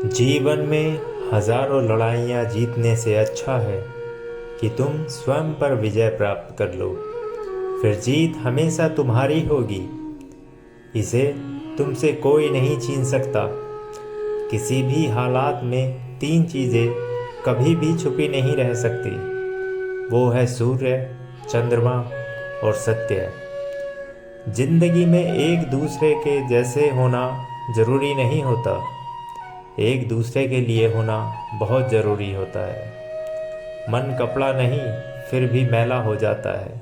जीवन में हजारों लड़ाइयाँ जीतने से अच्छा है कि तुम स्वयं पर विजय प्राप्त कर लो। फिर जीत हमेशा तुम्हारी होगी। इसे तुमसे कोई नहीं छीन सकता। किसी भी हालात में तीन चीज़ें कभी भी छुपी नहीं रह सकती। वो है सूर्य, चंद्रमा और सत्य। जिंदगी में एक दूसरे के जैसे होना जरूरी नहीं होता। एक दूसरे के लिए होना बहुत ज़रूरी होता है। मन कपड़ा नहीं फिर भी मैला हो जाता है,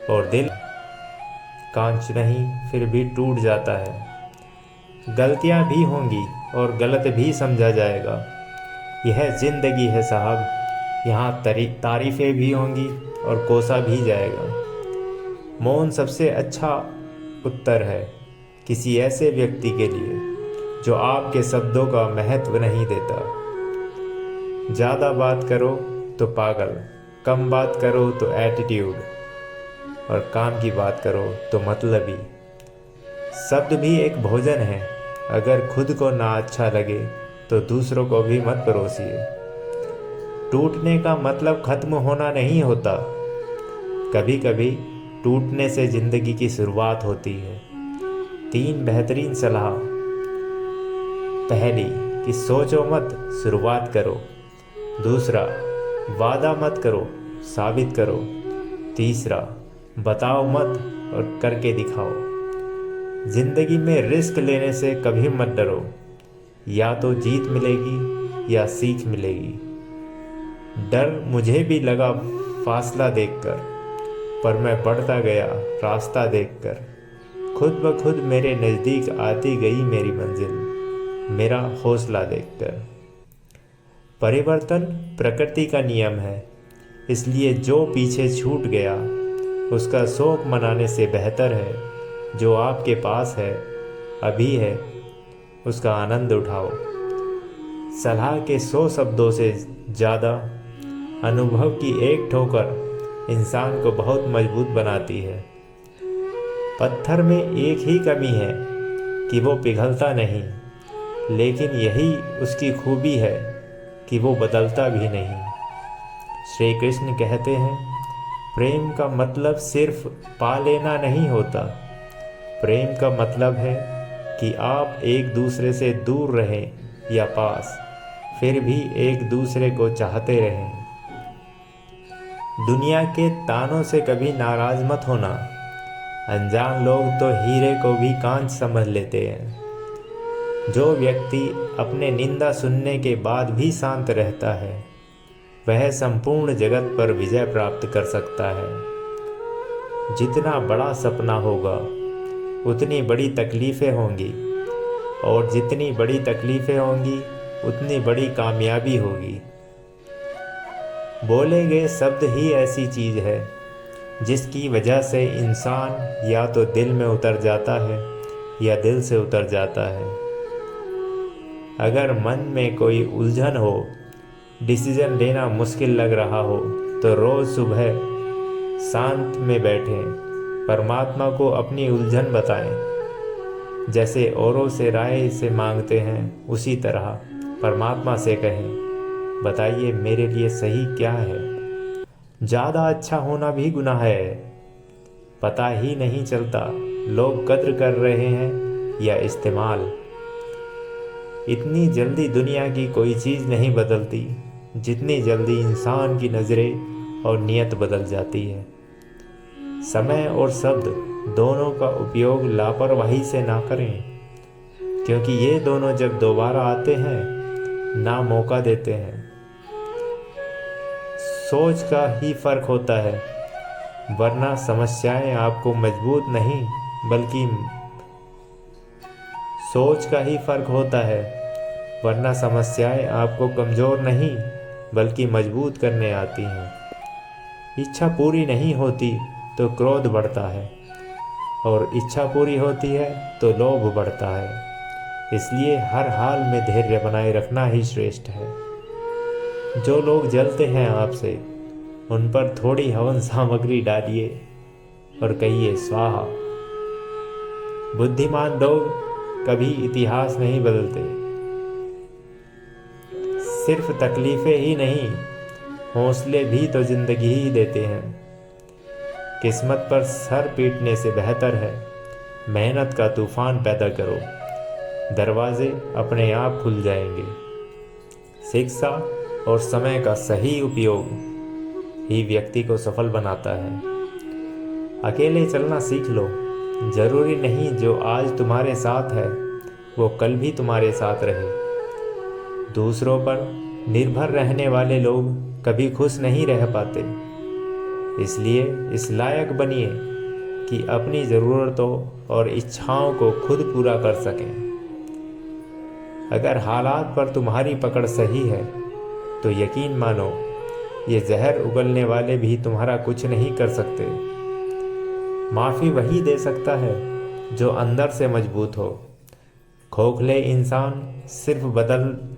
और दिल कांच नहीं फिर भी टूट जाता है। गलतियां भी होंगी और गलत भी समझा जाएगा। यह ज़िंदगी है साहब। यहाँ तारीफ़ें भी होंगी और कोसा भी जाएगा। मौन सबसे अच्छा उत्तर है किसी ऐसे व्यक्ति के लिए जो आपके शब्दों का महत्व नहीं देता। ज़्यादा बात करो तो पागल, कम बात करो तो एटीट्यूड, और काम की बात करो तो मतलबी। शब्द भी एक भोजन है। अगर खुद को ना अच्छा लगे तो दूसरों को भी मत परोसिए। टूटने का मतलब खत्म होना नहीं होता। कभी कभी टूटने से ज़िंदगी की शुरुआत होती है। तीन बेहतरीन सलाह। पहली कि सोचो मत, शुरुआत करो। दूसरा, वादा मत करो, साबित करो। तीसरा, बताओ मत और करके दिखाओ। जिंदगी में रिस्क लेने से कभी मत डरो। या तो जीत मिलेगी या सीख मिलेगी। डर मुझे भी लगा फासला देखकर, पर मैं बढ़ता गया रास्ता देखकर। खुद ब खुद मेरे नज़दीक आती गई मेरी मंजिल, मेरा हौसला देखकर। परिवर्तन प्रकृति का नियम है, इसलिए जो पीछे छूट गया उसका शोक मनाने से बेहतर है जो आपके पास है, अभी है, उसका आनंद उठाओ। सलाह के 100 शब्दों से ज़्यादा अनुभव की एक ठोकर इंसान को बहुत मजबूत बनाती है। पत्थर में एक ही कमी है कि वो पिघलता नहीं, लेकिन यही उसकी खूबी है कि वो बदलता भी नहीं। श्री कृष्ण कहते हैं, प्रेम का मतलब सिर्फ पा लेना नहीं होता। प्रेम का मतलब है कि आप एक दूसरे से दूर रहें या पास, फिर भी एक दूसरे को चाहते रहें। दुनिया के तानों से कभी नाराज मत होना। अनजान लोग तो हीरे को भी कांच समझ लेते हैं। जो व्यक्ति अपने निंदा सुनने के बाद भी शांत रहता है, वह संपूर्ण जगत पर विजय प्राप्त कर सकता है। जितना बड़ा सपना होगा उतनी बड़ी तकलीफ़ें होंगी, और जितनी बड़ी तकलीफ़ें होंगी उतनी बड़ी कामयाबी होगी। बोले गए शब्द ही ऐसी चीज़ है जिसकी वजह से इंसान या तो दिल में उतर जाता है या दिल से उतर जाता है। अगर मन में कोई उलझन हो, डिसीजन लेना मुश्किल लग रहा हो, तो रोज़ सुबह शांत में बैठें, परमात्मा को अपनी उलझन बताएं। जैसे औरों से राय से मांगते हैं, उसी तरह परमात्मा से कहें, बताइए मेरे लिए सही क्या है। ज़्यादा अच्छा होना भी गुनाह है। पता ही नहीं चलता लोग कद्र कर रहे हैं या इस्तेमाल। इतनी जल्दी दुनिया की कोई चीज़ नहीं बदलती जितनी जल्दी इंसान की नज़रें और नियत बदल जाती है। समय और शब्द दोनों का उपयोग लापरवाही से ना करें, क्योंकि ये दोनों जब दोबारा आते हैं ना मौका देते हैं। सोच का ही फर्क होता है, वरना समस्याएं आपको मजबूत नहीं बल्कि सोच का ही फर्क होता है, वरना समस्याएं आपको कमज़ोर नहीं बल्कि मजबूत करने आती हैं। इच्छा पूरी नहीं होती तो क्रोध बढ़ता है, और इच्छा पूरी होती है तो लोभ बढ़ता है। इसलिए हर हाल में धैर्य बनाए रखना ही श्रेष्ठ है। जो लोग जलते हैं आपसे, उन पर थोड़ी हवन सामग्री डालिए और कहिए स्वाहा। बुद्धिमान लोग कभी इतिहास नहीं बदलते, सिर्फ तकलीफ़ें ही नहीं, हौसले भी तो ज़िंदगी ही देते हैं। किस्मत पर सर पीटने से बेहतर है मेहनत का तूफ़ान पैदा करो, दरवाजे अपने आप खुल जाएंगे। शिक्षा और समय का सही उपयोग ही व्यक्ति को सफल बनाता है। अकेले चलना सीख लो, ज़रूरी नहीं जो आज तुम्हारे साथ है वो कल भी तुम्हारे साथ रहे। दूसरों पर निर्भर रहने वाले लोग कभी खुश नहीं रह पाते, इसलिए इस लायक बनिए कि अपनी ज़रूरतों और इच्छाओं को खुद पूरा कर सकें। अगर हालात पर तुम्हारी पकड़ सही है तो यकीन मानो ये जहर उगलने वाले भी तुम्हारा कुछ नहीं कर सकते। माफ़ी वही दे सकता है जो अंदर से मजबूत हो। खोखले इंसान सिर्फ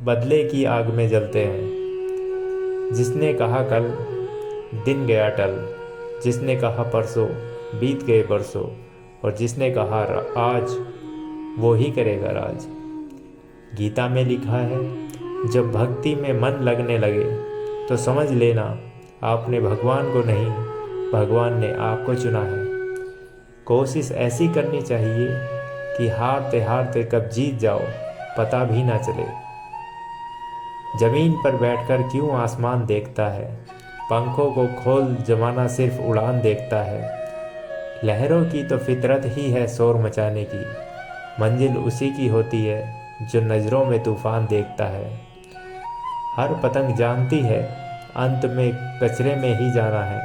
बदले की आग में जलते हैं। जिसने कहा कल, दिन गया टल। जिसने कहा परसों, बीत गए बरसों। और जिसने कहा आज, वो ही करेगा राज। गीता में लिखा है, जब भक्ति में मन लगने लगे तो समझ लेना आपने भगवान को नहीं, भगवान ने आपको चुना है। कोशिश ऐसी करनी चाहिए कि हारते हारते कब जीत जाओ पता भी ना चले। ज़मीन पर बैठकर क्यों आसमान देखता है, पंखों को खोल जमाना सिर्फ उड़ान देखता है। लहरों की तो फितरत ही है शोर मचाने की, मंजिल उसी की होती है जो नज़रों में तूफ़ान देखता है। हर पतंग जानती है अंत में कचरे में ही जाना है,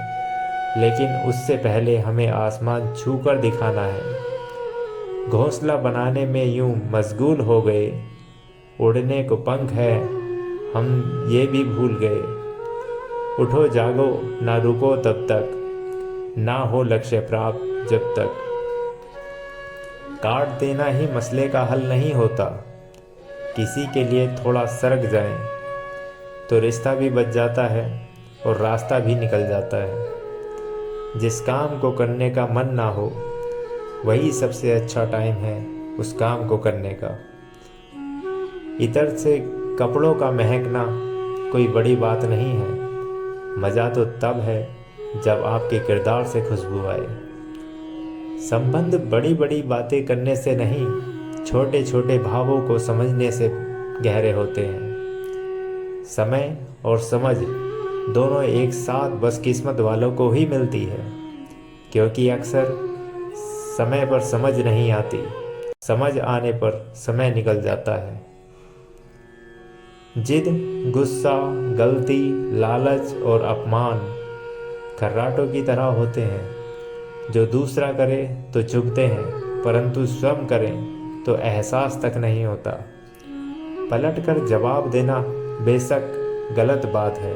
लेकिन उससे पहले हमें आसमान छूकर दिखाना है। घोंसला बनाने में यूं मशगूल हो गए, उड़ने को पंख है हम ये भी भूल गए। उठो जागो ना रुको तब तक, ना हो लक्ष्य प्राप्त जब तक। काट देना ही मसले का हल नहीं होता, किसी के लिए थोड़ा सरक जाए तो रिश्ता भी बच जाता है और रास्ता भी निकल जाता है। जिस काम को करने का मन ना हो वही सबसे अच्छा टाइम है उस काम को करने का। इतर से कपड़ों का महकना कोई बड़ी बात नहीं है, मज़ा तो तब है जब आपके किरदार से खुशबू आए। संबंध बड़ी बड़ी बातें करने से नहीं, छोटे छोटे भावों को समझने से गहरे होते हैं। समय और समझ दोनों एक साथ बस किस्मत वालों को ही मिलती है, क्योंकि अक्सर समय पर समझ नहीं आती, समझ आने पर समय निकल जाता है। जिद, गुस्सा, गलती, लालच और अपमान खर्राटों की तरह होते हैं जो दूसरा करे तो चुभते हैं, परंतु स्वयं करें तो एहसास तक नहीं होता। पलटकर जवाब देना बेशक गलत बात है,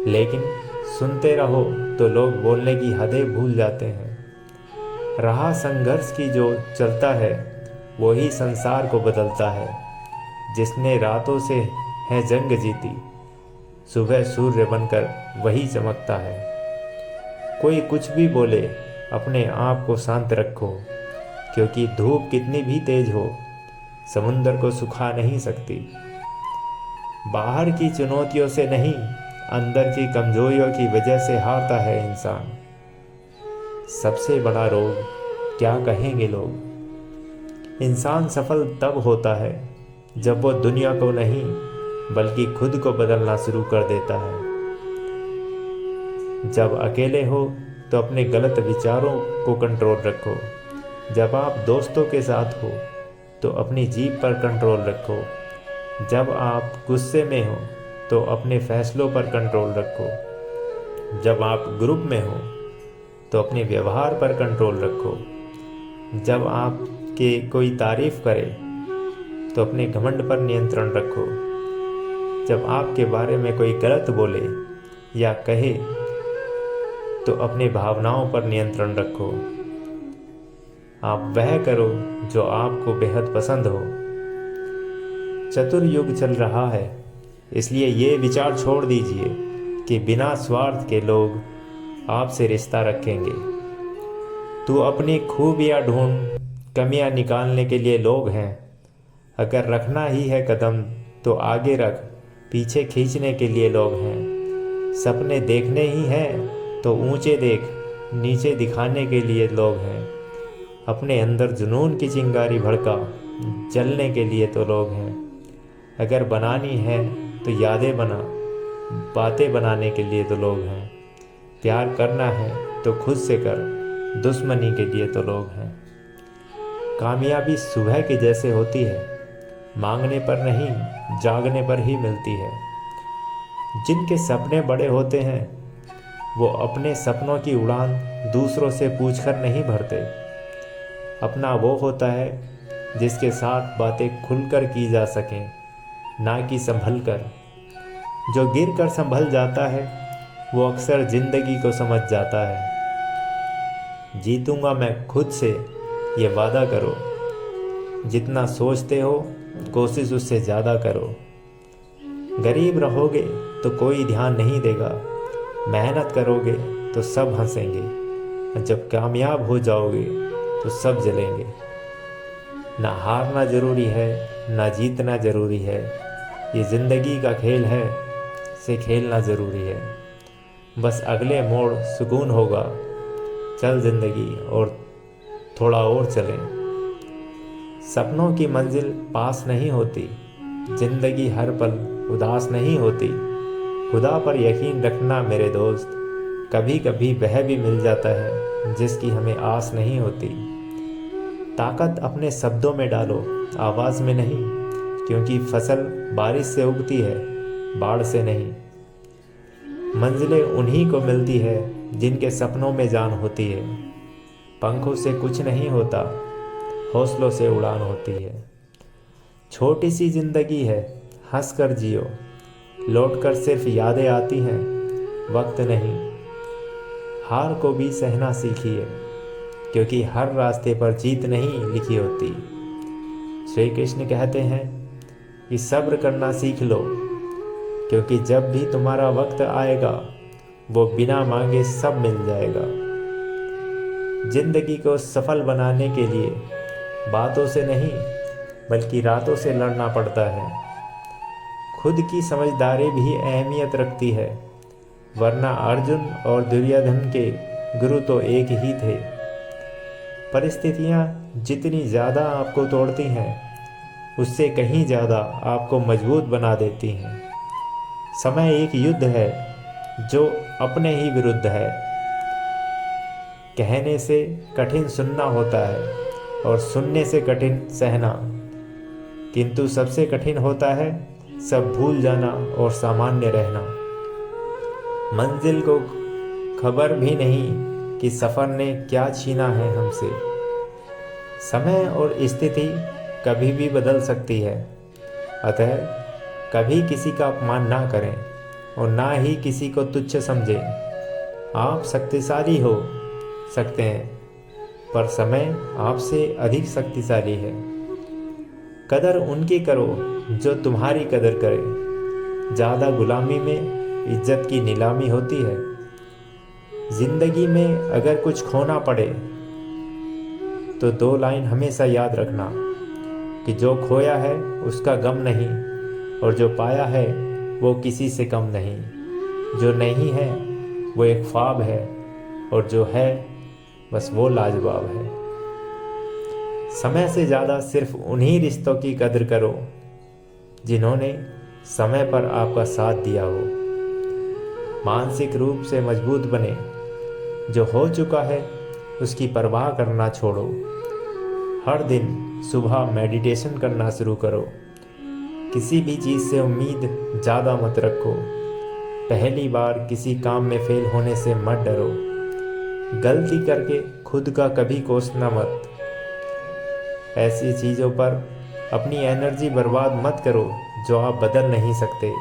लेकिन सुनते रहो तो लोग बोलने की हदें भूल जाते हैं। राह संघर्ष की जो चलता है वही संसार को बदलता है। जिसने रातों से है जंग जीती, सुबह सूर्य बनकर वही चमकता है। कोई कुछ भी बोले, अपने आप को शांत रखो, क्योंकि धूप कितनी भी तेज हो समुंदर को सुखा नहीं सकती। बाहर की चुनौतियों से नहीं, अंदर की कमजोरियों की वजह से हारता है इंसान। सबसे बड़ा रोग क्या कहेंगे लोग। इंसान सफल तब होता है जब वो दुनिया को नहीं बल्कि खुद को बदलना शुरू कर देता है। जब अकेले हो तो अपने गलत विचारों को कंट्रोल रखो। जब आप दोस्तों के साथ हो तो अपनी जीभ पर कंट्रोल रखो। जब आप गुस्से में हो तो अपने फैसलों पर कंट्रोल रखो। जब आप ग्रुप में हो तो अपने व्यवहार पर कंट्रोल रखो। जब आपके कोई तारीफ करे तो अपने घमंड पर नियंत्रण रखो। जब आपके बारे में कोई गलत बोले या कहे तो अपनी भावनाओं पर नियंत्रण रखो। आप वह करो जो आपको बेहद पसंद हो। चतुर युग चल रहा है, इसलिए ये विचार छोड़ दीजिए कि बिना स्वार्थ के लोग आपसे रिश्ता रखेंगे। तू अपनी खूबियाँ ढूंढ, कमियाँ निकालने के लिए लोग हैं। अगर रखना ही है कदम तो आगे रख, पीछे खींचने के लिए लोग हैं। सपने देखने ही हैं तो ऊंचे देख, नीचे दिखाने के लिए लोग हैं। अपने अंदर जुनून की चिंगारी भड़का, जलने के लिए तो लोग हैं। अगर बनानी है तो यादें बना, बातें बनाने के लिए तो लोग हैं। प्यार करना है तो खुद से कर, दुश्मनी के लिए तो लोग हैं। कामयाबी सुबह के जैसे होती है, मांगने पर नहीं, जागने पर ही मिलती है। जिनके सपने बड़े होते हैं वो अपने सपनों की उड़ान दूसरों से पूछकर नहीं भरते। अपना वो होता है जिसके साथ बातें खुलकर की जा सकें, ना कि संभल कर। जो गिर कर संभल जाता है वो अक्सर ज़िंदगी को समझ जाता है। जीतूंगा मैं खुद से, ये वादा करो। जितना सोचते हो कोशिश उससे ज़्यादा करो। गरीब रहोगे तो कोई ध्यान नहीं देगा, मेहनत करोगे तो सब हंसेंगे, और जब कामयाब हो जाओगे तो सब जलेंगे। ना हारना ज़रूरी है, ना जीतना ज़रूरी है। ये ज़िंदगी का खेल है, से खेलना ज़रूरी है। बस अगले मोड़ सुकून होगा। चल ज़िंदगी और थोड़ा और चलें। सपनों की मंजिल पास नहीं होती, ज़िंदगी हर पल उदास नहीं होती। खुदा पर यकीन रखना मेरे दोस्त, कभी कभी वह भी मिल जाता है जिसकी हमें आस नहीं होती। ताकत अपने शब्दों में डालो, आवाज़ में नहीं, क्योंकि फसल बारिश से उगती है, बाढ़ से नहीं। मंजिलें उन्हीं को मिलती है जिनके सपनों में जान होती है। पंखों से कुछ नहीं होता, हौसलों से उड़ान होती है। छोटी सी ज़िंदगी है, हंस कर जियो, लौट कर सिर्फ यादें आती हैं, वक्त नहीं। हार को भी सहना सीखिए, क्योंकि हर रास्ते पर जीत नहीं लिखी होती। श्री कृष्ण कहते हैं कि सब्र करना सीख लो, क्योंकि जब भी तुम्हारा वक्त आएगा वो बिना मांगे सब मिल जाएगा। जिंदगी को सफल बनाने के लिए बातों से नहीं बल्कि रातों से लड़ना पड़ता है। खुद की समझदारी भी अहमियत रखती है, वरना अर्जुन और दुर्योधन के गुरु तो एक ही थे। परिस्थितियाँ जितनी ज़्यादा आपको तोड़ती हैं उससे कहीं ज़्यादा आपको मजबूत बना देती हैं। समय एक युद्ध है जो अपने ही विरुद्ध है। कहने से कठिन सुनना होता है और सुनने से कठिन सहना, किंतु सबसे कठिन होता है सब भूल जाना और सामान्य रहना। मंजिल को खबर भी नहीं कि सफ़र ने क्या छीना है हमसे। समय और स्थिति कभी भी बदल सकती है, अतः कभी किसी का अपमान ना करें और ना ही किसी को तुच्छ समझें। आप शक्तिशाली हो सकते हैं, पर समय आपसे अधिक शक्तिशाली है। कदर उनकी करो जो तुम्हारी कदर करे। ज़्यादा गुलामी में इज्जत की नीलामी होती है। ज़िंदगी में अगर कुछ खोना पड़े तो 2 लाइन हमेशा याद रखना कि जो खोया है उसका गम नहीं, और जो पाया है वो किसी से कम नहीं। जो नहीं है वो एक ख्वाब है, और जो है बस वो लाजवाब है। समय से ज़्यादा सिर्फ उन्हीं रिश्तों की कदर करो जिन्होंने समय पर आपका साथ दिया हो। मानसिक रूप से मजबूत बने। जो हो चुका है उसकी परवाह करना छोड़ो। हर दिन सुबह मेडिटेशन करना शुरू करो। किसी भी चीज़ से उम्मीद ज़्यादा मत रखो। पहली बार किसी काम में फेल होने से मत डरो। गलती करके खुद का कभी कोसना मत। ऐसी चीज़ों पर अपनी एनर्जी बर्बाद मत करो जो आप बदल नहीं सकते।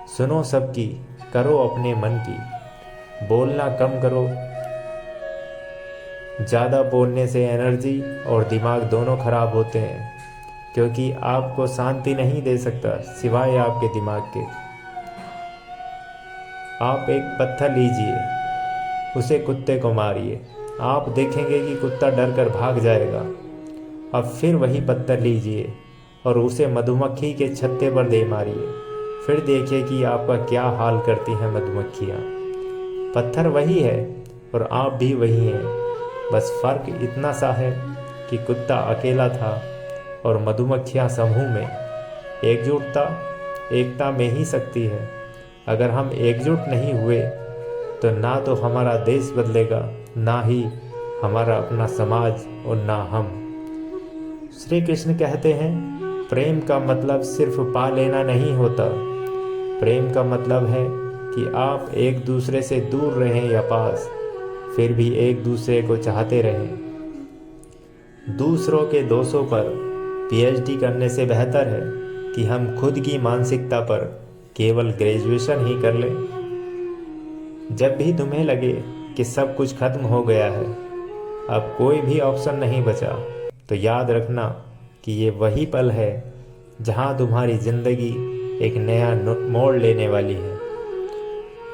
सुनो सबकी, करो अपने मन की। बोलना कम करो। ज़्यादा बोलने से एनर्जी और दिमाग दोनों खराब होते हैं, क्योंकि आपको शांति नहीं दे सकता सिवाय आपके दिमाग के। आप एक पत्थर लीजिए, उसे कुत्ते को मारिए, आप देखेंगे कि कुत्ता डर कर भाग जाएगा। अब फिर वही पत्थर लीजिए और उसे मधुमक्खी के छत्ते पर दे मारिए, फिर देखिए कि आपका क्या हाल करती हैं मधुमक्खियाँ। पत्थर वही है और आप भी वही हैं, बस फ़र्क इतना सा है कि कुत्ता अकेला था और मधुमक्खियाँ समूह में। एकता में ही शक्ति है। अगर हम एकजुट नहीं हुए तो ना तो हमारा देश बदलेगा, ना ही हमारा अपना समाज और ना हम। श्री कृष्ण कहते हैं, प्रेम का मतलब सिर्फ पा लेना नहीं होता। प्रेम का मतलब है कि आप एक दूसरे से दूर रहें या पास, फिर भी एक दूसरे को चाहते रहें। दूसरों के दोषों पर पीएचडी करने से बेहतर है कि हम खुद की मानसिकता पर केवल ग्रेजुएशन ही कर लें। जब भी तुम्हें लगे कि सब कुछ खत्म हो गया है, अब कोई भी ऑप्शन नहीं बचा, तो याद रखना कि ये वही पल है जहाँ तुम्हारी ज़िंदगी एक नया मोड़ लेने वाली है।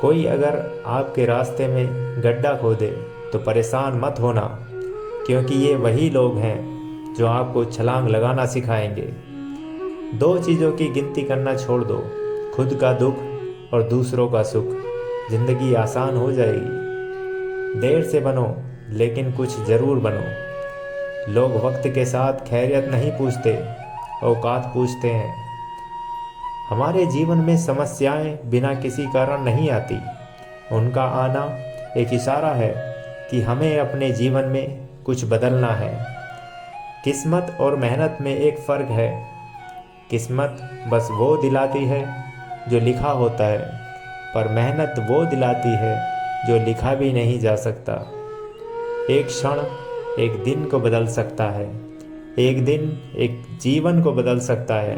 कोई अगर आपके रास्ते में गड्ढा खोदे तो परेशान मत होना, क्योंकि ये वही लोग हैं जो आपको छलांग लगाना सिखाएंगे। 2 चीज़ों की गिनती करना छोड़ दो, खुद का दुख और दूसरों का सुख। ज़िंदगी आसान हो जाएगी। देर से बनो, लेकिन कुछ ज़रूर बनो। लोग वक्त के साथ खैरियत नहीं पूछते, औकात पूछते हैं। हमारे जीवन में समस्याएं बिना किसी कारण नहीं आती। उनका आना एक इशारा है कि हमें अपने जीवन में कुछ बदलना है। किस्मत और मेहनत में एक फ़र्क है। किस्मत बस वो दिलाती है जो लिखा होता है, पर मेहनत वो दिलाती है जो लिखा भी नहीं जा सकता। एक क्षण एक दिन को बदल सकता है, एक दिन एक जीवन को बदल सकता है,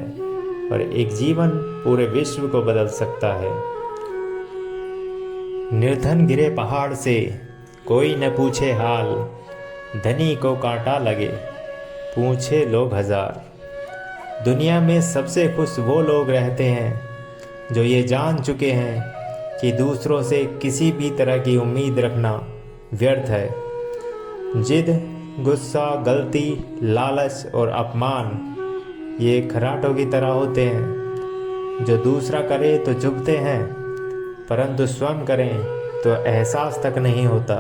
और एक जीवन पूरे विश्व को बदल सकता है। निर्धन गिरे पहाड़ से, कोई न पूछे हाल। धनी को कांटा लगे, पूछे लोग 1000। दुनिया में सबसे खुश वो लोग रहते हैं जो ये जान चुके हैं कि दूसरों से किसी भी तरह की उम्मीद रखना व्यर्थ है। जिद, गुस्सा, गलती, लालच और अपमान ये खराटों की तरह होते हैं जो दूसरा करे तो चुभते हैं, परंतु स्वयं करें तो एहसास तक नहीं होता।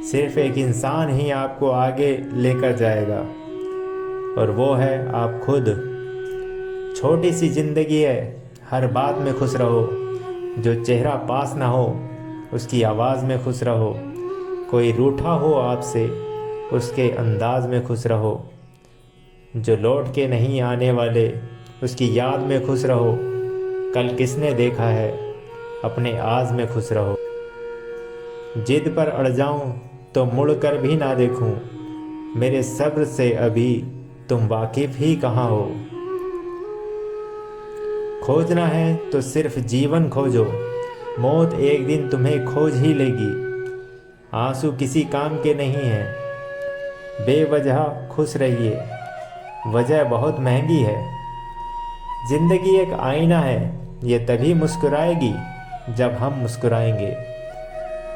सिर्फ एक इंसान ही आपको आगे लेकर जाएगा, और वो है आप खुद। छोटी सी जिंदगी है, हर बात में खुश रहो। जो चेहरा पास ना हो उसकी आवाज़ में खुश रहो। कोई रूठा हो आपसे, उसके अंदाज में खुश रहो। जो लौट के नहीं आने वाले, उसकी याद में खुश रहो। कल किसने देखा है, अपने आज में खुश रहो। जिद पर अड़ जाऊं तो मुड़ कर भी ना देखूं, मेरे सब्र से अभी तुम वाकिफ ही कहाँ हो। खोजना है तो सिर्फ जीवन खोजो, मौत एक दिन तुम्हें खोज ही लेगी। आंसू किसी काम के नहीं हैं, बेवजह खुश रहिए, वजह बहुत महंगी है। जिंदगी एक आईना है, ये तभी मुस्कुराएगी जब हम मुस्कुराएंगे।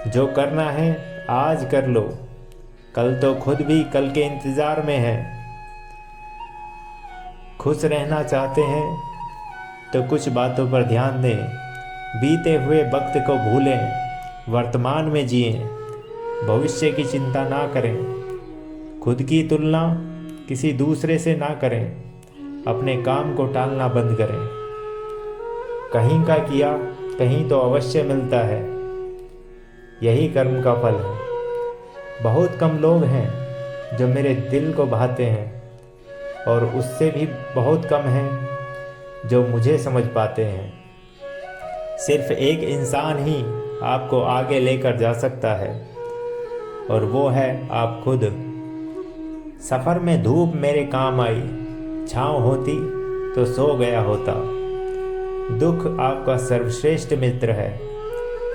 जो करना है आज कर लो, कल तो खुद भी कल के इंतज़ार में है। खुश रहना चाहते हैं तो कुछ बातों पर ध्यान दें। बीते हुए वक्त को भूलें, वर्तमान में जिएं, भविष्य की चिंता ना करें। खुद की तुलना किसी दूसरे से ना करें, अपने काम को टालना बंद करें। कहीं का किया कहीं तो अवश्य मिलता है, यही कर्म का फल है। बहुत कम लोग हैं जो मेरे दिल को भाते हैं, और उससे भी बहुत कम हैं जो मुझे समझ पाते हैं। सिर्फ एक इंसान ही आपको आगे लेकर जा सकता है, और वो है आप खुद। सफ़र में धूप मेरे काम आई, छाँव होती तो सो गया होता। दुख आपका सर्वश्रेष्ठ मित्र है,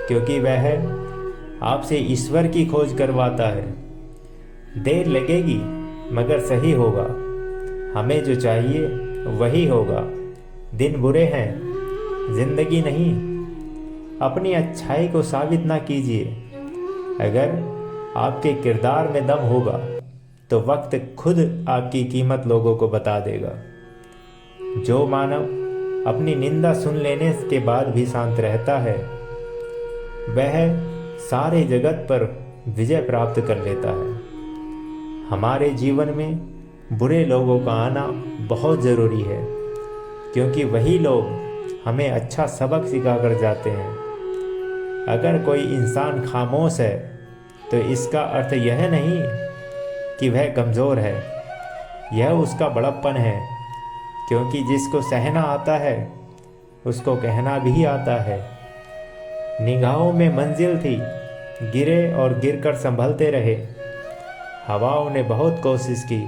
क्योंकि वह आपसे ईश्वर की खोज करवाता है। देर लगेगी मगर सही होगा, हमें जो चाहिए वही होगा। दिन बुरे हैं, जिंदगी नहीं। अपनी अच्छाई को साबित ना कीजिए। अगर आपके किरदार में दम होगा तो वक्त खुद आपकी कीमत लोगों को बता देगा। जो मानव अपनी निंदा सुन लेने के बाद भी शांत रहता है, वह सारे जगत पर विजय प्राप्त कर लेता है। हमारे जीवन में बुरे लोगों का आना बहुत ज़रूरी है, क्योंकि वही लोग हमें अच्छा सबक सिखा कर जाते हैं। अगर कोई इंसान खामोश है तो इसका अर्थ यह नहीं कि वह कमज़ोर है, यह उसका बड़प्पन है, क्योंकि जिसको सहना आता है उसको कहना भी आता है। निगाहों में मंजिल थी, गिरे और गिरकर संभलते रहे। हवाओं ने बहुत कोशिश की,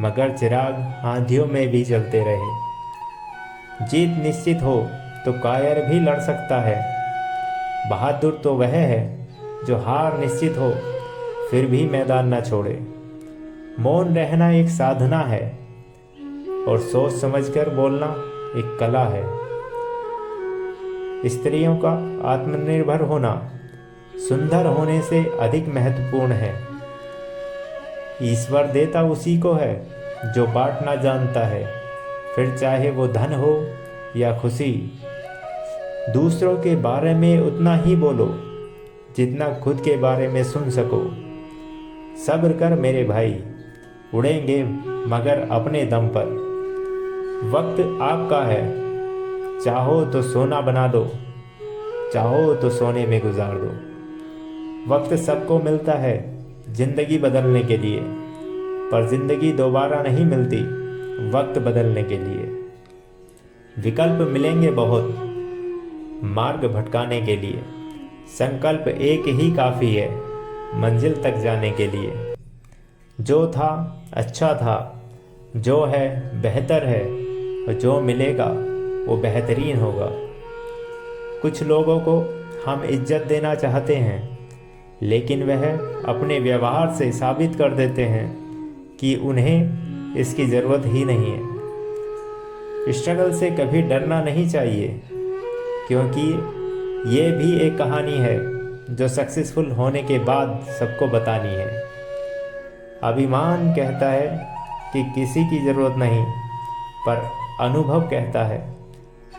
मगर चिराग आंधियों में भी जलते रहे। जीत निश्चित हो तो कायर भी लड़ सकता है। बहादुर तो वह है जो हार निश्चित हो फिर भी मैदान न छोड़े। मौन रहना एक साधना है और सोच समझकर बोलना एक कला है। स्त्रियों का आत्मनिर्भर होना सुंदर होने से अधिक महत्वपूर्ण है। ईश्वर देता उसी को है जो बांटना जानता है, फिर चाहे वो धन हो या खुशी। दूसरों के बारे में उतना ही बोलो जितना खुद के बारे में सुन सको। सब्र कर मेरे भाई, उड़ेंगे मगर अपने दम पर। वक्त आपका है, चाहो तो सोना बना दो, चाहो तो सोने में गुजार दो। वक्त सबको मिलता है जिंदगी बदलने के लिए, पर जिंदगी दोबारा नहीं मिलती वक्त बदलने के लिए। विकल्प मिलेंगे बहुत मार्ग भटकाने के लिए, संकल्प एक ही काफ़ी है मंजिल तक जाने के लिए। जो था अच्छा था, जो है बेहतर है, और जो मिलेगा वो बेहतरीन होगा। कुछ लोगों को हम इज्जत देना चाहते हैं, लेकिन वह अपने व्यवहार से साबित कर देते हैं कि उन्हें इसकी ज़रूरत ही नहीं है। स्ट्रगल से कभी डरना नहीं चाहिए, क्योंकि ये भी एक कहानी है जो सक्सेसफुल होने के बाद सबको बतानी है। अभिमान कहता है कि किसी की ज़रूरत नहीं, पर अनुभव कहता है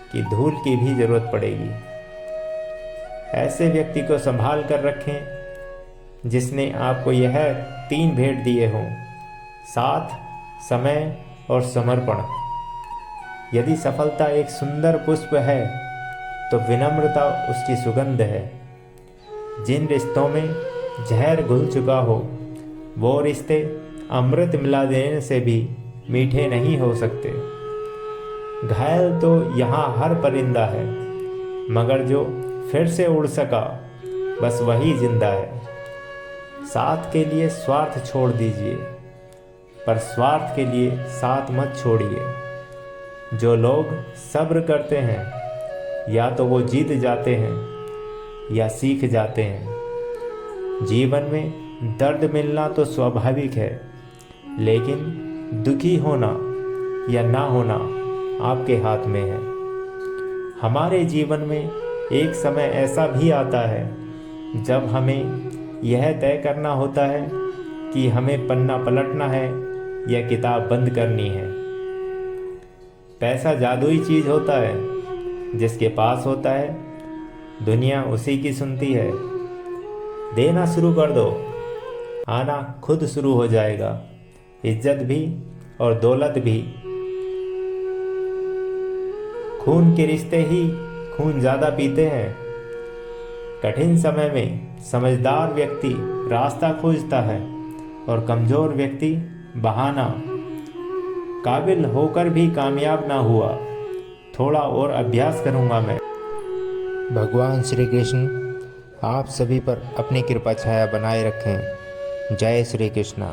कि धूल की भी ज़रूरत पड़ेगी। ऐसे व्यक्ति को संभाल कर रखें जिसने आपको यह 3 भेंट दिए हों: साथ, समय और समर्पण। यदि सफलता एक सुंदर पुष्प है तो विनम्रता उसकी सुगंध है। जिन रिश्तों में जहर घुल चुका हो वो रिश्ते अमृत मिला देने से भी मीठे नहीं हो सकते। घायल तो यहाँ हर परिंदा है, मगर जो फिर से उड़ सका बस वही जिंदा है। साथ के लिए स्वार्थ छोड़ दीजिए, पर स्वार्थ के लिए साथ मत छोड़िए। जो लोग सब्र करते हैं या तो वो जीत जाते हैं या सीख जाते हैं। जीवन में दर्द मिलना तो स्वाभाविक है, लेकिन दुखी होना या ना होना आपके हाथ में है। हमारे जीवन में एक समय ऐसा भी आता है जब हमें यह तय करना होता है कि हमें पन्ना पलटना है या किताब बंद करनी है। पैसा जादुई चीज़ होता है, जिसके पास होता है दुनिया उसी की सुनती है। देना शुरू कर दो, आना खुद शुरू हो जाएगा, इज्जत भी और दौलत भी। खून के रिश्ते ही खून ज़्यादा पीते हैं। कठिन समय में समझदार व्यक्ति रास्ता खोजता है और कमज़ोर व्यक्ति बहाना। काबिल होकर भी कामयाब ना हुआ, थोड़ा और अभ्यास करूँगा मैं। भगवान श्री कृष्ण आप सभी पर अपनी कृपा छाया बनाए रखें। जय श्री कृष्णा।